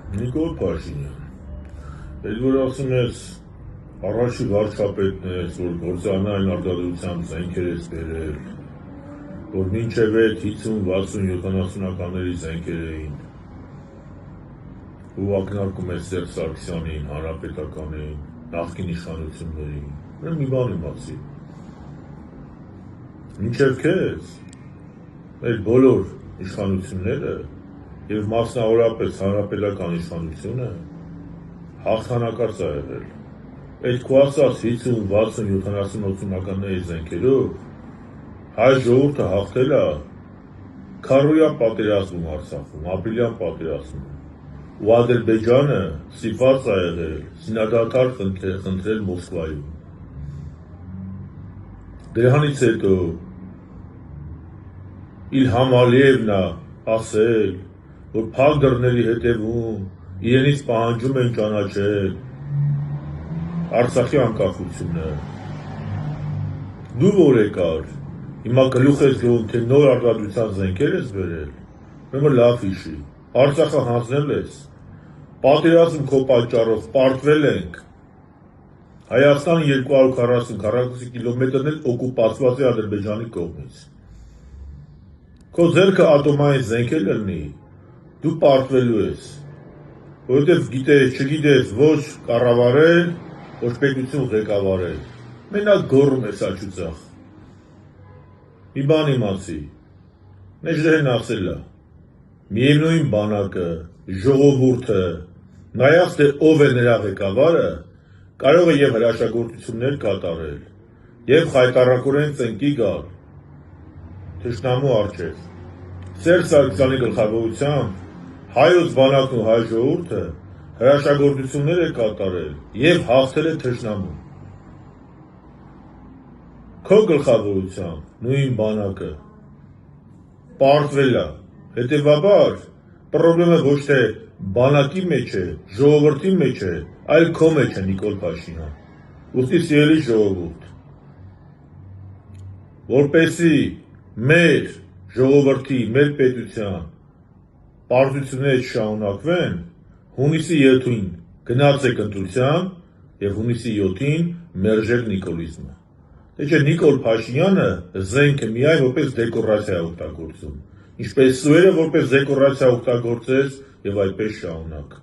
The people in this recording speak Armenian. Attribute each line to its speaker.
Speaker 1: Նիկոլ Փաշինյան, էլ որ ասում ես առաջի վարչապետն ես, որ գործանային արտադրությամբ զենքեր ես բերել, որ մինչև այդ 50, 60, 70-ականների զենքեր էին, ու ակնարկում ես Սերժ Սարգսյանին, հանրապետականին, նախկին իշխանություններին, մի բան իմացի, մինչև քեզ, մեր բոլոր իշխանությունները և մասնավորապես հանրապետական իշխանությունը հաղթանակած ա եղել, այդ քո ասած 50, 60, 70, 80-ականների զենքերով հայ ժողովուրդը հաղթել ա քարոզիա պատերազմում Արցախում, ապրիլյան պատերազմում, ու Ադրբեջանը ստիպված ա եղել զինադադար խնդրել Մոսկվայում։ Դրանից հետո Իլհամ Ալիևն ա ասել, որ փակ դռների հետևում իրենից պահանջում են ճանաչել Արցախի անկախությունը։ Դու որ եկար, հիմա գլուխ ես գնում, թե նոր արտադրության զենքեր ես բերել, ուրեմն լավ հիշի, Արցախը հանձնել ես, պատերազմ քո պատճառով պարտվել ենք, Հայաստանը 240 կիլոմետրն էլ օկուպացված է Ադրբեջանի կողմից։ Քո ձեռքը ատոմային զենքեր լինի, դու պարտվելու ես, որովհետև գիտես, չգիտես ոչ կառավարել, ոչ պետություն ղեկավարել, մենակ գոռում ես աջուձախ։ Մի բան իմացի, մեջդեղեն ասել ա, միևնույն բանակը, ժողովուրդը, նայած թե ով է նրա ղեկավարը, կարող է և հրաշագործություններ կատարել, և խայտառակորեն ծնկի գալ թշնամու առջև։ Սերժ Սարգսյանի գլխավորությամբ հայոց բանակն ու հայ ժողովուրդը հրաշագործություններ է կատարել և հաղթել է թշնամուն։ Քո գլխավորությամբ նույն բանակը պարտվել ա, հետևաբար պրոբլեմը ոչ թե բանակի մեջ է, ժողովրդի մեջ է, այլ քո մեջ է, Նիկոլ Փաշինյան։ Ուստի սիրելի ժողովուրդ, որպեսզի մեր ժողովրդի, մեր պետության պարտությունները չշարունակվեն, հունիսի 7-ին գնացեք ընտրության և հունիսի 7-ին մերժեք նիկոլիզմը։ Թե չէ Նիկոլ Փաշինյանը զենքը միայն որպես դեկորացիա օգտագործում, ինչպես սուերը որպես դեկորացիա օգտագործեց և այդպես շարունակ։